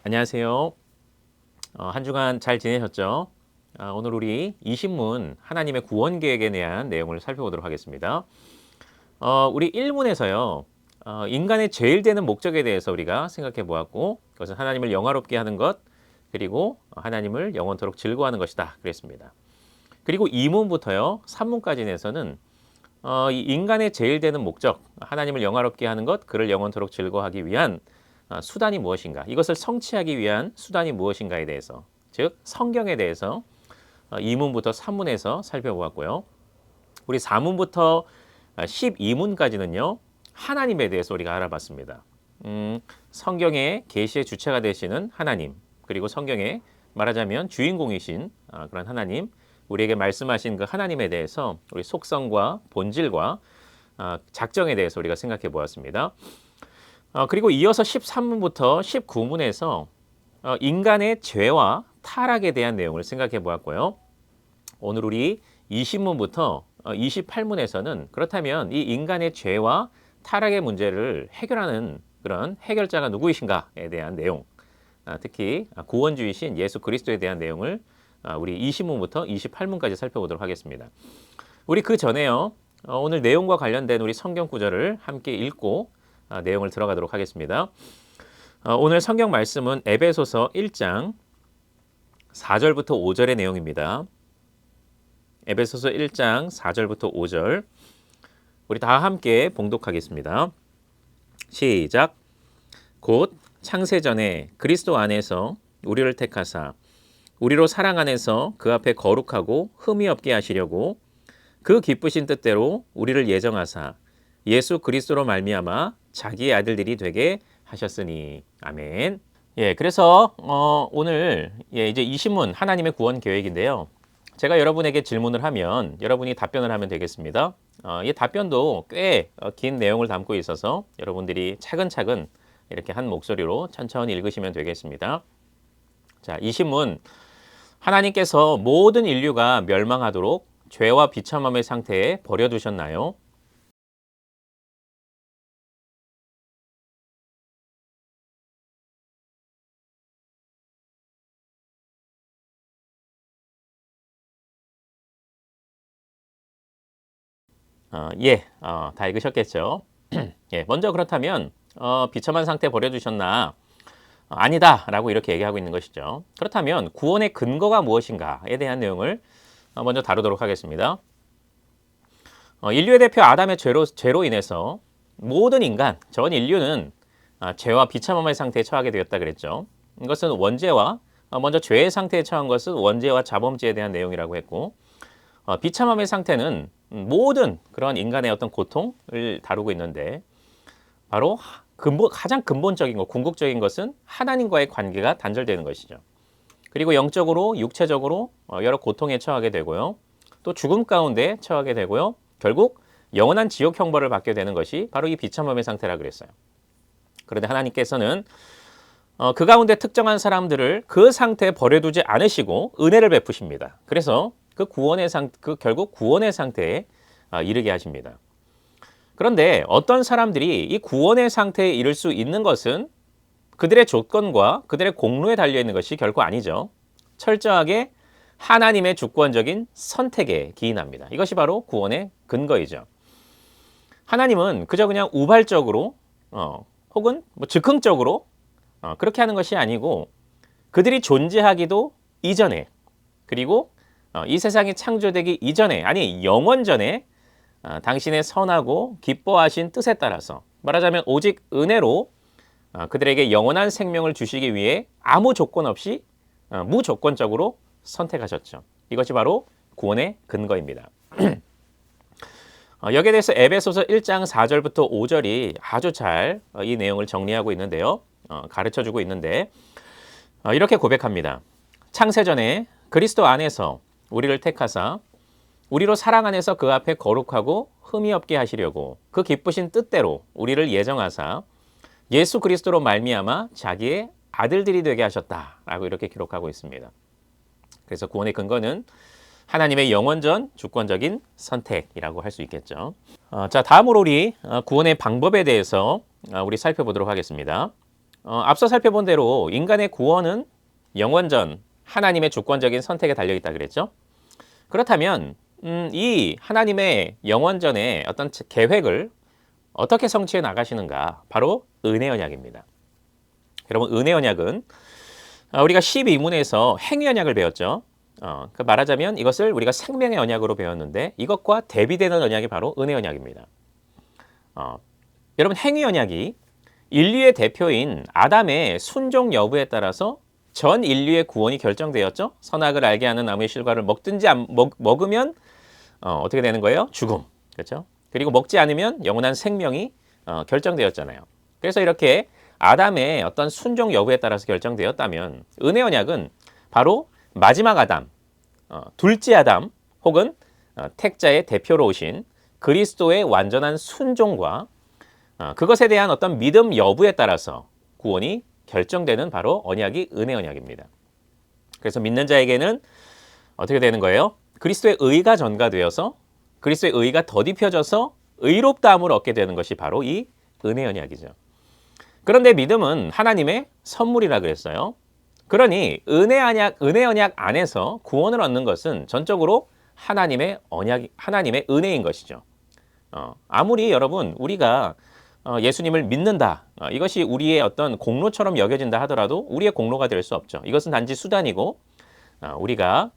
안녕하세요. 한 주간 잘 지내셨죠? 오늘 우리 이 신문 하나님의 구원 계획에 대한 내용을 살펴보도록 하겠습니다. 우리 1문에서요. 인간의 제일 되는 목적에 대해서 우리가 생각해 보았고 그것은 하나님을 영화롭게 하는 것 그리고 하나님을 영원토록 즐거워하는 것이다 그랬습니다. 그리고 2문부터요. 3문까지에서는 이 인간의 제일 되는 목적, 하나님을 영화롭게 하는 것, 그를 영원토록 즐거워하기 위한 수단이 무엇인가, 이것을 성취하기 위한 수단이 무엇인가에 대해서, 즉 성경에 대해서 2문부터 3문에서 살펴보았고요. 우리 4문부터 12문까지는요. 하나님에 대해서 우리가 알아봤습니다. 성경의 계시의 주체가 되시는 하나님, 그리고 성경에 말하자면 주인공이신 그런 하나님, 우리에게 말씀하신 그 하나님에 대해서 우리 속성과 본질과 작정에 대해서 우리가 생각해 보았습니다. 그리고 이어서 13문부터 19문에서 인간의 죄와 타락에 대한 내용을 생각해 보았고요. 오늘 우리 20문부터 28문에서는 그렇다면 이 인간의 죄와 타락의 문제를 해결하는 그런 해결자가 누구이신가에 대한 내용, 특히 구원주이신 예수 그리스도에 대한 내용을 우리 20문부터 28문까지 살펴보도록 하겠습니다. 우리 그 전에요. 오늘 내용과 관련된 우리 성경 구절을 함께 읽고 내용을 들어가도록 하겠습니다. 오늘 성경 말씀은 에베소서 1장 4절부터 5절의 내용입니다. 에베소서 1장 4절부터 5절 우리 다 함께 봉독하겠습니다. 시작. 곧 창세전에 그리스도 안에서 우리를 택하사 우리로 사랑 안에서 그 앞에 거룩하고 흠이 없게 하시려고 그 기쁘신 뜻대로 우리를 예정하사 예수 그리스도로 말미암아 자기의 아들들이 되게 하셨으니. 아멘. 예, 그래서 오늘 이제 이 신문 하나님의 구원 계획인데요. 제가 여러분에게 질문을 하면 여러분이 답변을 하면 되겠습니다. 이 답변도 꽤 긴 내용을 담고 있어서 여러분들이 차근차근 이렇게 한 목소리로 천천히 읽으시면 되겠습니다. 자, 이 신문 하나님께서 모든 인류가 멸망하도록 죄와 비참함의 상태에 버려두셨나요? 예, 다 읽으셨겠죠? 예, 먼저 그렇다면 비참한 상태 버려두셨나? 아니다 라고 이렇게 얘기하고 있는 것이죠. 그렇다면 구원의 근거가 무엇인가에 대한 내용을 먼저 다루도록 하겠습니다. 인류의 대표 아담의 죄로 인해서 모든 인간, 전 인류는 죄와 비참함의 상태에 처하게 되었다 그랬죠. 이것은 원죄와 먼저 죄의 상태에 처한 것은 원죄와 자범죄에 대한 내용이라고 했고, 비참함의 상태는 모든 그런 인간의 어떤 고통을 다루고 있는데, 바로 가장 근본적인 것, 궁극적인 것은 하나님과의 관계가 단절되는 것이죠. 그리고 영적으로, 육체적으로 여러 고통에 처하게 되고요. 또 죽음 가운데 처하게 되고요. 결국 영원한 지옥 형벌을 받게 되는 것이 바로 이 비참함의 상태라 그랬어요. 그런데 하나님께서는 그 가운데 특정한 사람들을 그 상태에 버려두지 않으시고 은혜를 베푸십니다. 그래서 결국 구원의 상태에 이르게 하십니다. 그런데 어떤 사람들이 이 구원의 상태에 이를 수 있는 것은 그들의 조건과 그들의 공로에 달려있는 것이 결코 아니죠. 철저하게 하나님의 주권적인 선택에 기인합니다. 이것이 바로 구원의 근거이죠. 하나님은 그냥 우발적으로 혹은 즉흥적으로 그렇게 하는 것이 아니고 그들이 존재하기도 이전에, 그리고 이 세상이 창조되기 이전에, 아니 영원전에 당신의 선하고 기뻐하신 뜻에 따라서, 말하자면 오직 은혜로 그들에게 영원한 생명을 주시기 위해 아무 조건 없이 무조건적으로 선택하셨죠. 이것이 바로 구원의 근거입니다. 여기에 대해서 에베소서 1장 4절부터 5절이 아주 잘 이 내용을 정리하고 있는데요. 가르쳐주고 있는데 이렇게 고백합니다. 창세전에 그리스도 안에서 우리를 택하사 우리로 사랑 안에서 그 앞에 거룩하고 흠이 없게 하시려고 그 기쁘신 뜻대로 우리를 예정하사 예수 그리스도로 말미암아 자기의 아들들이 되게 하셨다라고 이렇게 기록하고 있습니다. 그래서 구원의 근거는 하나님의 영원전 주권적인 선택이라고 할 수 있겠죠. 자, 다음으로 우리 구원의 방법에 대해서 우리 살펴보도록 하겠습니다. 앞서 살펴본 대로 인간의 구원은 영원전 하나님의 주권적인 선택에 달려있다 그랬죠. 그렇다면 이 하나님의 영원전의 어떤 계획을 어떻게 성취해 나가시는가? 바로 은혜 언약입니다. 여러분, 은혜 언약은 우리가 12문에서 행위 언약을 배웠죠. 그 말하자면 이것을 우리가 생명의 언약으로 배웠는데 이것과 대비되는 언약이 바로 은혜 언약입니다. 여러분, 행위 언약이 인류의 대표인 아담의 순종 여부에 따라서 전 인류의 구원이 결정되었죠. 선악을 알게 하는 나무의 실과를 먹든지 먹으면 어떻게 되는 거예요? 죽음. 그렇죠? 그리고 먹지 않으면 영원한 생명이 결정되었잖아요. 그래서 이렇게 아담의 어떤 순종 여부에 따라서 결정되었다면 은혜 언약은 바로 마지막 아담, 둘째 아담 혹은 택자의 대표로 오신 그리스도의 완전한 순종과 그것에 대한 어떤 믿음 여부에 따라서 구원이 결정되는 바로 언약이 은혜 언약입니다. 그래서 믿는 자에게는 어떻게 되는 거예요? 그리스도의 의가 전가되어서 그리스도의 의가 더딥혀져서 의롭다함을 얻게 되는 것이 바로 이 은혜 언약이죠. 그런데 믿음은 하나님의 선물이라 그랬어요. 그러니 은혜 언약 안에서 구원을 얻는 것은 전적으로 하나님의 언약, 하나님의 은혜인 것이죠. 아무리 여러분 우리가 예수님을 믿는다. 이것이 우리의 어떤 공로처럼 여겨진다 하더라도 우리의 공로가 될 수 없죠. 이것은 단지 수단이고 우리가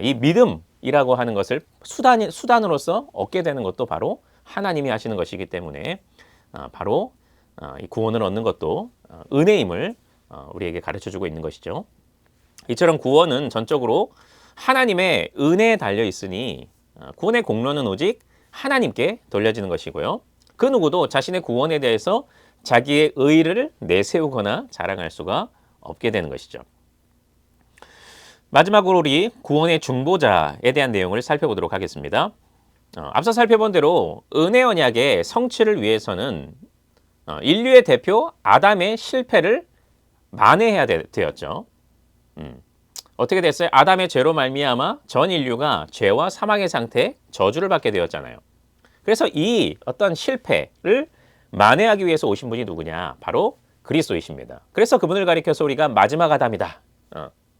이 믿음이라고 하는 것을 수단으로서 얻게 되는 것도 바로 하나님이 하시는 것이기 때문에 바로 이 구원을 얻는 것도 은혜임을 우리에게 가르쳐주고 있는 것이죠. 이처럼 구원은 전적으로 하나님의 은혜에 달려 있으니 구원의 공로는 오직 하나님께 돌려지는 것이고요. 그 누구도 자신의 구원에 대해서 자기의 의의를 내세우거나 자랑할 수가 없게 되는 것이죠. 마지막으로 우리 구원의 중보자에 대한 내용을 살펴보도록 하겠습니다. 앞서 살펴본 대로 은혜 언약의 성취를 위해서는 인류의 대표 아담의 실패를 만회해야 되었죠. 어떻게 됐어요? 아담의 죄로 말미암아 전 인류가 죄와 사망의 상태에 저주를 받게 되었잖아요. 그래서 이 어떤 실패를 만회하기 위해서 오신 분이 누구냐? 바로 그리스도이십니다. 그래서 그분을 가리켜서 우리가 마지막 아담이다.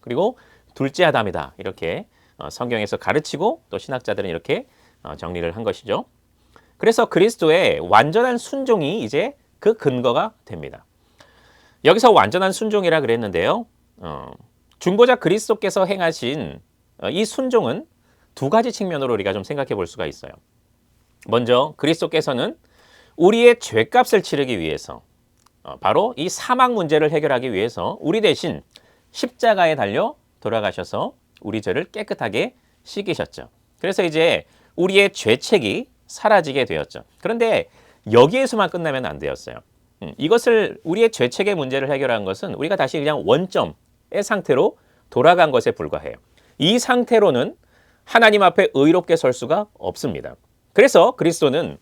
그리고 둘째 아담이다. 이렇게 성경에서 가르치고 또 신학자들은 이렇게 정리를 한 것이죠. 그래서 그리스도의 완전한 순종이 이제 그 근거가 됩니다. 여기서 완전한 순종이라 그랬는데요. 중보자 그리스도께서 행하신 이 순종은 두 가지 측면으로 우리가 좀 생각해 볼 수가 있어요. 먼저 그리스도께서는 우리의 죄값을 치르기 위해서 바로 이 사망 문제를 해결하기 위해서 우리 대신 십자가에 달려 돌아가셔서 우리 죄를 깨끗하게 씻기셨죠. 그래서 이제 우리의 죄책이 사라지게 되었죠. 그런데 여기에서만 끝나면 안 되었어요. 이것을 우리의 죄책의 문제를 해결한 것은 우리가 다시 그냥 원점의 상태로 돌아간 것에 불과해요. 이 상태로는 하나님 앞에 의롭게 설 수가 없습니다. 그래서 그리스도는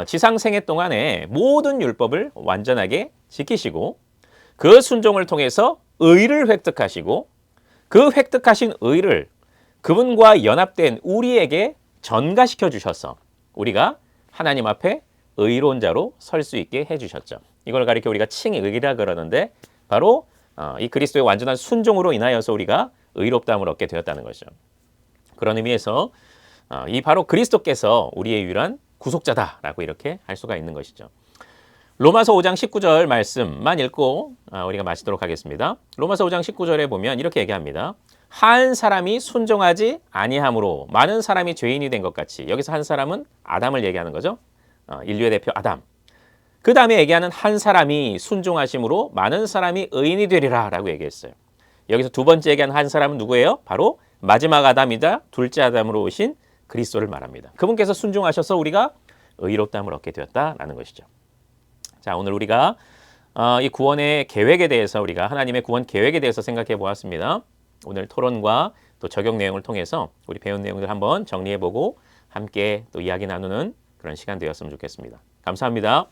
지상 생애 동안에 모든 율법을 완전하게 지키시고 그 순종을 통해서 의를 획득하시고 그 획득하신 의를 그분과 연합된 우리에게 전가시켜 주셔서 우리가 하나님 앞에 의로운 자로 설 수 있게 해주셨죠. 이걸 가리켜 우리가 칭의라 그러는데 바로 이 그리스도의 완전한 순종으로 인하여서 우리가 의롭다함을 얻게 되었다는 것이죠. 그런 의미에서 이 바로 그리스도께서 우리의 유일한 구속자다라고 이렇게 할 수가 있는 것이죠. 로마서 5장 19절 말씀만 읽고 우리가 마치도록 하겠습니다. 로마서 5장 19절에 보면 이렇게 얘기합니다. 한 사람이 순종하지 아니함으로 많은 사람이 죄인이 된 것 같이. 여기서 한 사람은 아담을 얘기하는 거죠. 인류의 대표 아담. 그 다음에 얘기하는 한 사람이 순종하심으로 많은 사람이 의인이 되리라 라고 얘기했어요. 여기서 두 번째 얘기한 한 사람은 누구예요? 바로 마지막 아담이자 둘째 아담으로 오신 그리스도를 말합니다. 그분께서 순종하셔서 우리가 의롭다함을 얻게 되었다라는 것이죠. 자, 오늘 우리가 이 구원의 계획에 대해서 우리가 하나님의 구원 계획에 대해서 생각해 보았습니다. 오늘 토론과 또 적용 내용을 통해서 우리 배운 내용들 한번 정리해 보고 함께 또 이야기 나누는 그런 시간 되었으면 좋겠습니다. 감사합니다.